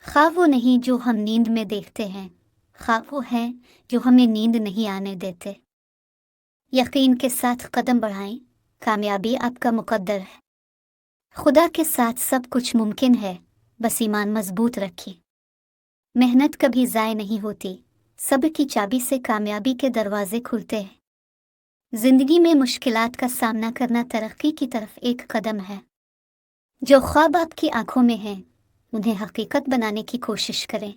ख्वाब वो नहीं जो हम नींद में देखते हैं, ख्वाब वो हैं जो हमें नींद नहीं आने देते। यकीन के साथ कदम बढ़ाएं, कामयाबी आपका मुकद्दर है। खुदा के साथ सब कुछ मुमकिन है, बस ईमान मजबूत रखिए। मेहनत कभी ज़ाय नहीं होती, सब्र की चाबी से कामयाबी के दरवाजे खुलते हैं। जिंदगी में मुश्किलात का सामना करना तरक्की की तरफ एक कदम है। जो ख्वाब आपकी आंखों में हैं, उन्हें हकीकत बनाने की कोशिश करें।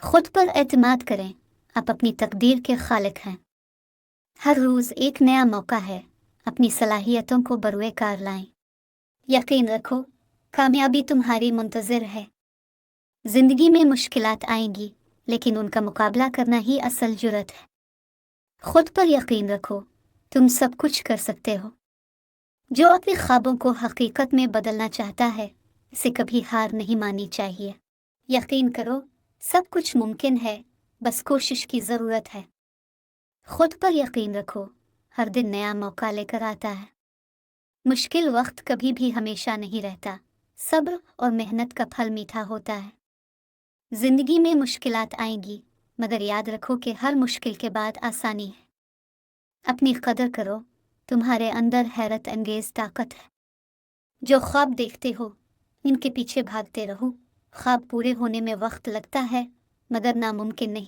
खुद पर एतमाद करें, आप अपनी तकदीर के खालिक हैं। हर रोज़ एक नया मौका है, अपनी सलाहियतों को बरूए कार लाएं। यकीन रखो, कामयाबी तुम्हारी मुंतज़िर है। जिंदगी में मुश्किलात आएंगी, लेकिन उनका मुकाबला करना ही असल जुर्रत है। खुद पर यकीन रखो, तुम सब कुछ कर सकते हो। जो अपने ख्वाबों को हकीकत में बदलना चाहता है, इसे कभी हार नहीं माननी चाहिए। यकीन करो, सब कुछ मुमकिन है, बस कोशिश की ज़रूरत है। खुद पर यकीन रखो, हर दिन नया मौका लेकर आता है। मुश्किल वक्त कभी भी हमेशा नहीं रहता, सब्र और मेहनत का फल मीठा होता है। जिंदगी में मुश्किलात आएंगी, मगर याद रखो कि हर मुश्किल के बाद आसानी है। अपनी कदर करो, तुम्हारे अंदर हैरत अंगेज ताकत है। जो ख्वाब देखते हो, इनके पीछे भागते रहो। ख्वाब पूरे होने में वक्त लगता है, मगर नामुमकिन नहीं।